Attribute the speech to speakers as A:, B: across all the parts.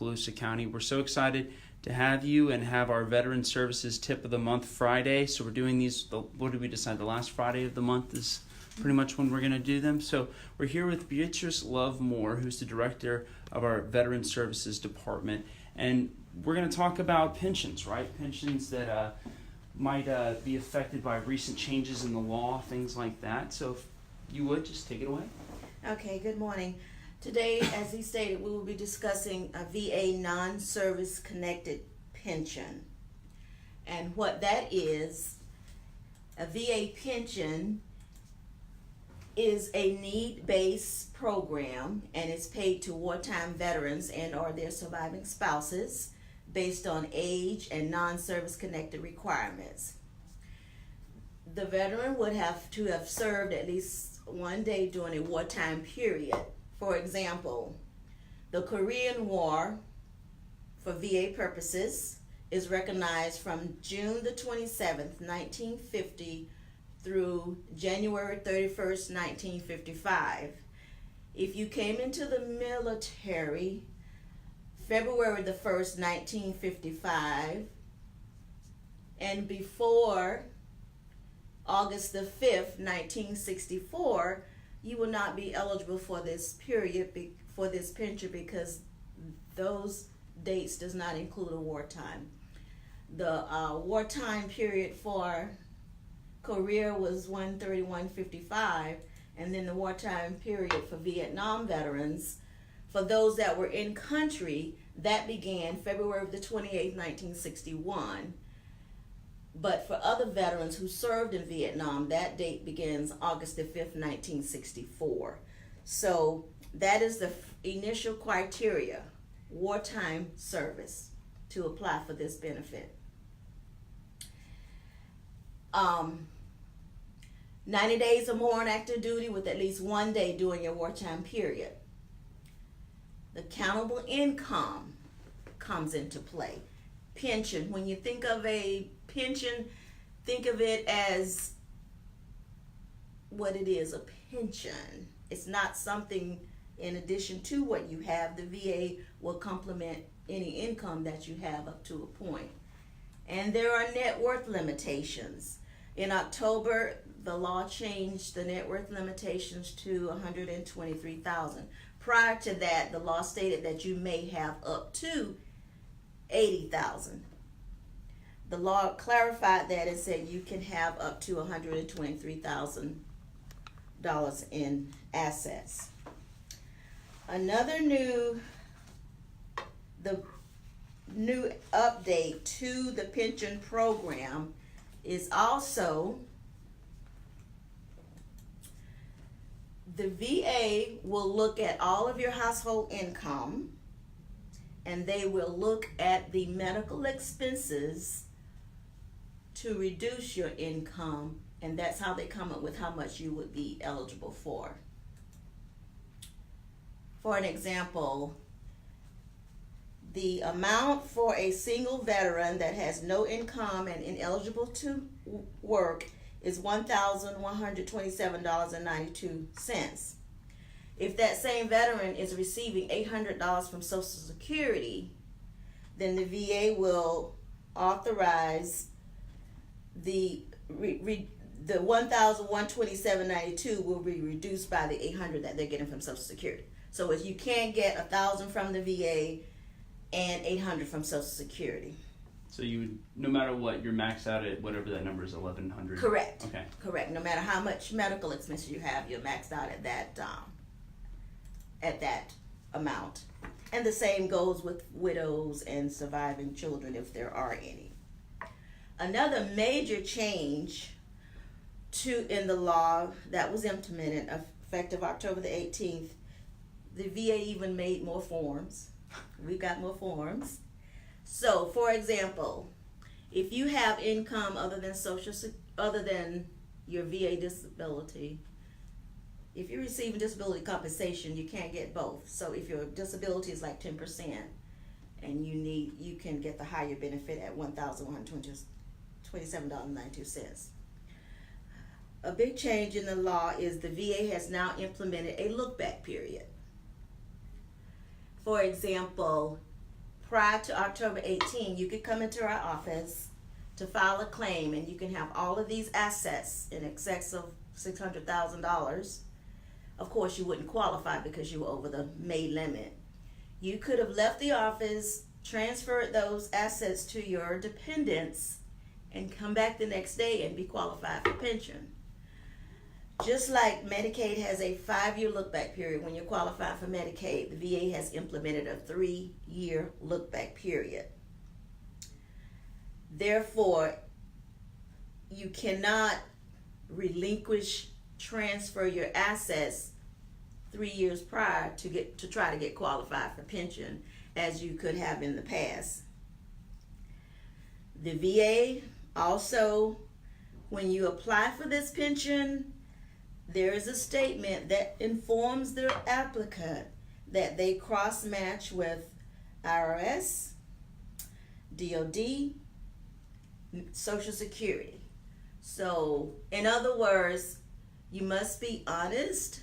A: Okaloosa County. We're so excited to have you and have our Veteran Services Tip of the Month Friday. So we're doing these, what did we decide? The last Friday of the month is pretty much when we're going to do them. So we're here with Beatrice Love Moore, who's the director of our Veteran Services Department. And we're going to talk about pensions, right? Pensions that might be affected by recent changes in the law, things like that. So if you would, just take it away.
B: Okay, good morning. Today, as he stated, we will be discussing a VA non-service connected pension. And what that is, a VA pension is a need-based program, and it's paid to wartime veterans and or their surviving spouses based on age and non-service connected requirements. The veteran would have to have served at least one day during a wartime period. For example, the Korean War, for VA purposes, is recognized from June the 27th, 1950 through January 31st, 1955. If you came into the military February the 1st, 1955, and before August the 5th, 1964, you will not be eligible for this period, for this pension, because those dates does not include a wartime. The wartime period for Korea was 1/31/55, and then the wartime period for Vietnam veterans, for those that were in country, that began February the 28th, 1961. But for other veterans who served in Vietnam, that date begins August the 5th, 1964. So that is the initial criteria, wartime service, to apply for this benefit. 90 days or more on active duty with at least one day during your wartime period. The countable income comes into play. Pension, when you think of a pension, think of it as what it is, a pension. It's not something in addition to what you have. The VA will complement any income that you have up to a point. And there are net worth limitations. In October, the law changed the net worth limitations to $123,000. Prior to that, the law stated that you may have up to $80,000. The law clarified that and said you can have up to $123,000 in assets. Another new update to the pension program is also the VA will look at all of your household income, and they will look at the medical expenses to reduce your income, and that's how they come up with how much you would be eligible for. For an example, the amount for a single veteran that has no income and ineligible to work is $1,127.92. If that same veteran is receiving $800 from Social Security, then the VA will authorize the $1,127.92 will be reduced by the $800 that they're getting from Social Security. So if you can't get $1,000 from the VA and $800 from Social Security.
A: So you would, no matter what, you're maxed out at whatever that number is, $1,100.
B: Correct.
A: Okay.
B: Correct. No matter how much medical expenses you have, you're maxed out at that amount. And the same goes with widows and surviving children, if there are any. Another major change in the law that was implemented effective October the 18th, the VA even made more forms. We got more forms. So, for example, if you have income other than your VA disability, if you're receiving disability compensation, you can't get both. So if your disability is like 10% and you can get the higher benefit at $1,127.92. A big change in the law is the VA has now implemented a look-back period. For example, prior to October 18, you could come into our office to file a claim, and you can have all of these assets in excess of $600,000. Of course, you wouldn't qualify because you were over the May limit. You could have left the office, transferred those assets to your dependents, and come back the next day and be qualified for pension. Just like Medicaid has a 5-year look-back period when you're qualified for Medicaid, the VA has implemented a 3-year look-back period. Therefore, you cannot relinquish, transfer your assets 3 years prior to try to get qualified for pension as you could have in the past. The VA also, when you apply for this pension, there is a statement that informs the applicant that they cross-match with IRS, DOD, Social Security. So, in other words, you must be honest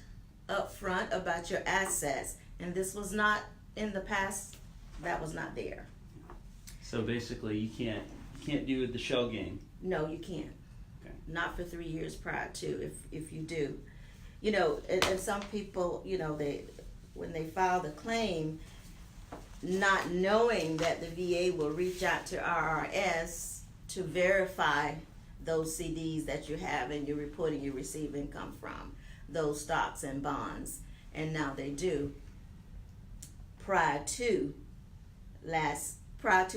B: up front about your assets, and this was not in the past. That was not there.
A: So basically, you can't do the shell game.
B: No, you can't.
A: Okay.
B: Not for 3 years prior to. If you do, you know, and some people, you know, when they file the claim, not knowing that the VA will reach out to IRS to verify those CDs that you have and you're reporting you receive income from, those stocks and bonds, and now they do. Prior to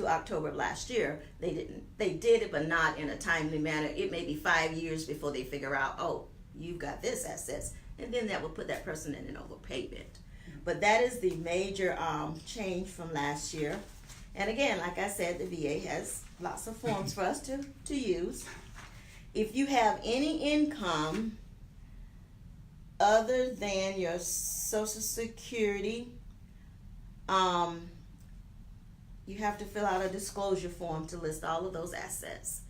B: October of last year, they did it, but not in a timely manner. It may be 5 years before they figure out, oh, you've got this assets, and then that will put that person in an overpayment. But that is the major change from last year. And again, like I said, the VA has lots of forms for us to use. If you have any income other than your Social Security, you have to fill out a disclosure form to list all of those assets.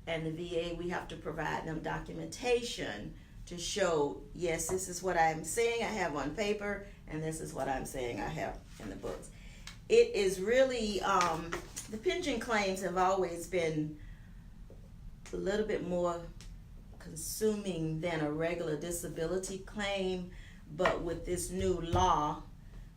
B: And the VA, we have to provide them documentation to show, yes, this is what I'm saying I have on paper, and this is what I'm saying I have in the books. It is really, the pension claims have always been a little bit more consuming than a regular disability claim, but with this new law,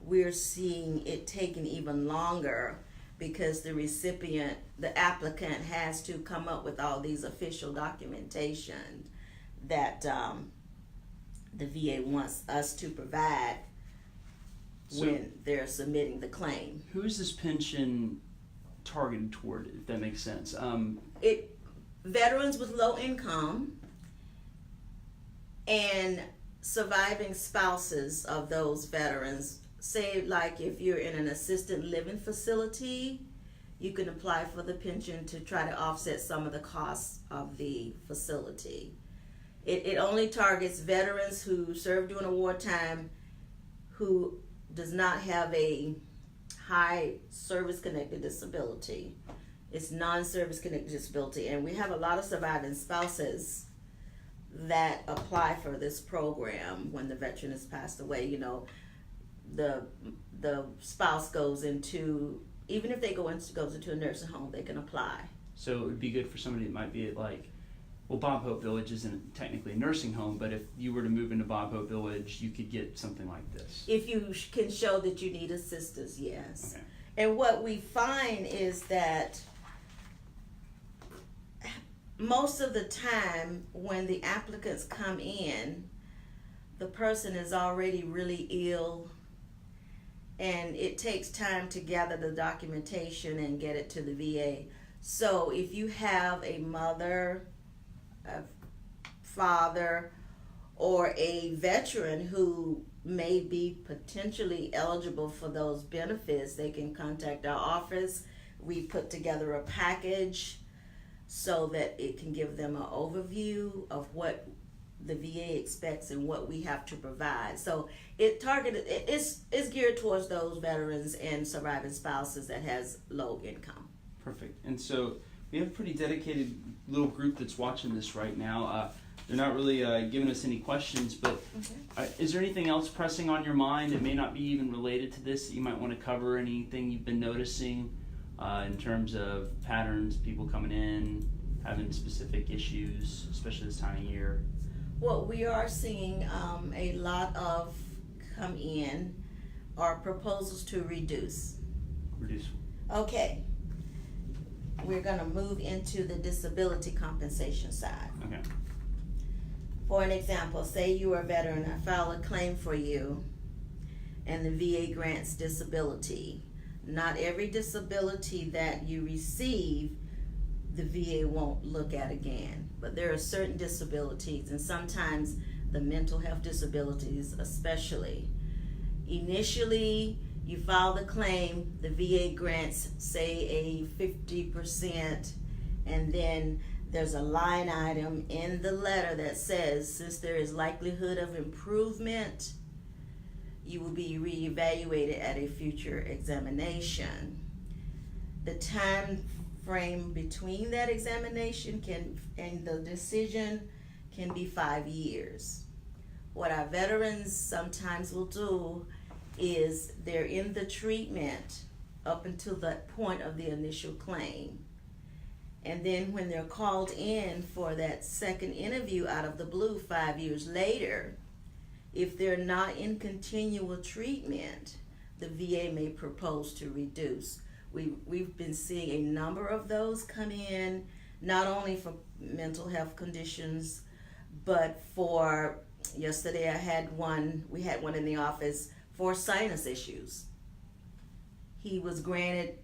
B: we're seeing it taking even longer because the applicant has to come up with all these official documentation that the VA wants us to provide when they're submitting the claim.
A: Who is this pension targeted toward, if that makes sense?
B: Veterans with low income and surviving spouses of those veterans. Say, like, if you're in an assisted living facility, you can apply for the pension to try to offset some of the costs of the facility. It only targets veterans who served during a wartime, who does not have a high service-connected disability. It's non-service connected disability, and we have a lot of surviving spouses that apply for this program when the veteran has passed away. You know, the spouse goes into, even if they goes into a nursing home, they can apply.
A: So it would be good for somebody that might be at, like, well, Bob Hope Village isn't technically a nursing home, but if you were to move into Bob Hope Village, you could get something like this.
B: If you can show that you need assistance, yes.
A: Okay.
B: And what we find is that most of the time when the applicants come in, the person is already really ill, and it takes time to gather the documentation and get it to the VA. So if you have a mother, a father, or a veteran who may be potentially eligible for those benefits, they can contact our office. We put together a package so that it can give them an overview of what the VA expects and what we have to provide. So it's geared towards those veterans and surviving spouses that has low income.
A: Perfect. And so we have a pretty dedicated little group that's watching this right now. they're not really giving us any questions, but
B: Okay.
A: is there anything else pressing on your mind that may not be even related to this that you might want to cover? Anything you've been noticing in terms of patterns, people coming in, having specific issues, especially this time of year?
B: What we are seeing a lot of come in are proposals to reduce.
A: Reduce.
B: Okay. We're going to move into the disability compensation side.
A: Okay.
B: For an example, say you are a veteran, I file a claim for you, and the VA grants disability. Not every disability that you receive, the VA won't look at again. But there are certain disabilities, and sometimes the mental health disabilities especially. Initially, you file the claim, the VA grants, say, a 50%, and then there's a line item in the letter that says, since there is likelihood of improvement, you will be reevaluated at a future examination. The time frame between that examination and the decision can be 5 years. What our veterans sometimes will do is they're in the treatment up until that point of the initial claim. And then when they're called in for that second interview out of the blue 5 years later, if they're not in continual treatment, the VA may propose to reduce. We've been seeing a number of those come in, not only for mental health conditions, but for, yesterday we had one in the office for sinus issues. He was granted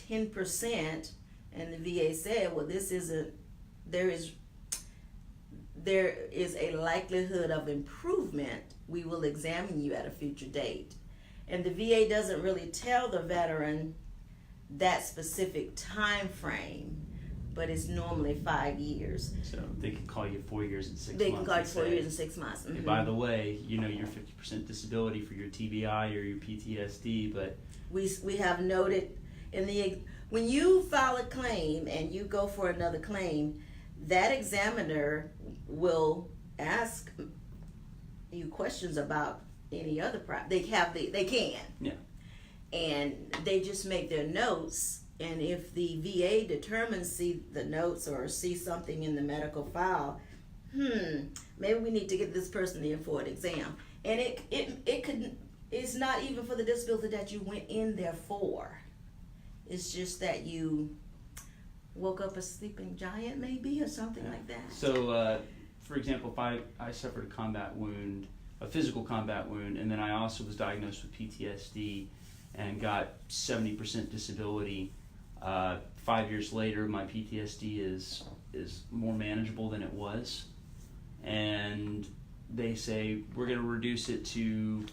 B: 10%, and the VA said, well, there is a likelihood of improvement. We will examine you at a future date. And the VA doesn't really tell the veteran that specific time frame, but it's normally 5 years.
A: So they can call you 4 years and 6 months.
B: They can call you
A: and
B: 4
A: say,
B: years and 6 months.
A: hey, by the way, you know you're 50% disability for your TBI or your PTSD, but
B: we have noted when you file a claim and you go for another claim, that examiner will ask you questions about any other problem. They can.
A: Yeah.
B: And they just make their notes, and if the VA determines, see the notes or see something in the medical file, maybe we need to get this person in for an exam. And it's not even for the disability that you went in there for. It's just that you woke up a sleeping giant, maybe, or something like that.
A: So, for example, if I suffered a combat wound, a physical combat wound, and then I also was diagnosed with PTSD and got 70% disability, 5 years later, my PTSD is more manageable than it was, and they say we're going to reduce it to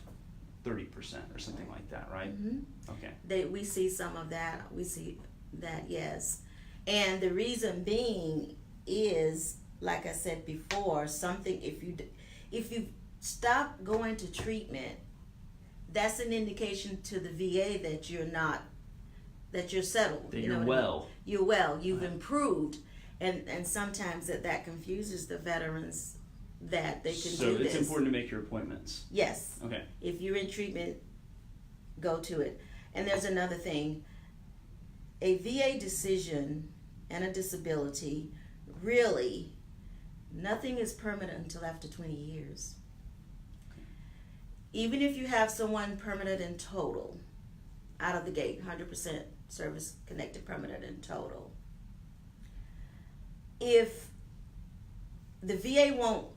A: 30% or something like that, right?
B: Mm-hmm.
A: Okay.
B: We see some of that. We see that, yes. And the reason being is, like I said before, if you stop going to treatment, that's an indication to the VA that you're settled.
A: That
B: you
A: you're
B: know
A: well.
B: I mean? You're well. You've improved, and sometimes that confuses the veterans that they can do
A: So
B: this.
A: it's important to make your appointments.
B: Yes.
A: Okay.
B: If you're in treatment, go to it. And there's another thing. A VA decision and a disability, really, nothing is permanent until after 20 years. Even if you have someone permanent in total, out of the gate, 100% service connected permanent in total, if the VA won't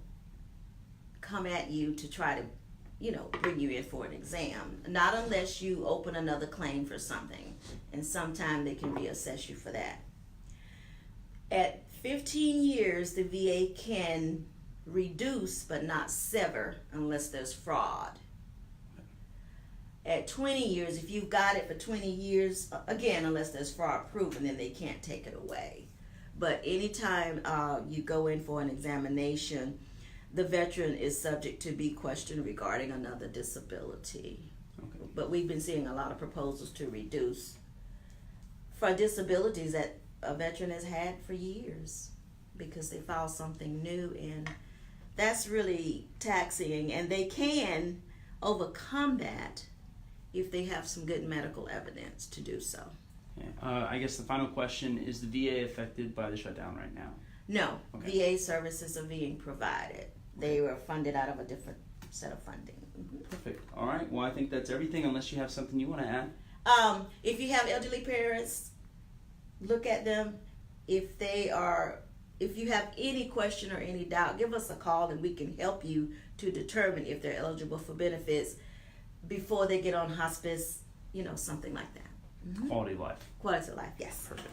B: come at you to try to, bring you in for an exam, not unless you open another claim for something, and sometime they can reassess you for that. At 15 years, the VA can reduce but not sever unless there's fraud. At 20 years, if you've got it for 20 years, again, unless there's fraud proven, then they can't take it away. But anytime you go in for an examination, the veteran is subject to be questioned regarding another disability.
A: Okay.
B: But we've been seeing a lot of proposals to reduce for disabilities that a veteran has had for years. because they filed something new, and that's really taxing, and they can overcome that if they have some good medical evidence to do so.
A: Okay. I guess the final question, is the VA affected by the shutdown right now?
B: No,
A: Okay.
B: VA services are being provided. They were funded out of a different set of funding.
A: Perfect. All right. Well, I think that's everything, unless you have something you want to add.
B: If you have elderly parents, look at them. If you have any question or any doubt, give us a call and we can help you to determine if they're eligible for benefits before they get on hospice, something like that.
A: Quality of life.
B: Quality of life, yes.
A: Perfect.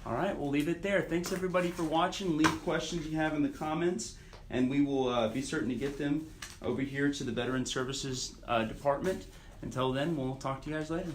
A: All right. We'll leave it there. Thanks everybody for watching. Leave questions you have in the comments, and we will be certain to get them over here to the Veteran Services Department. Until then, we'll talk to you guys later.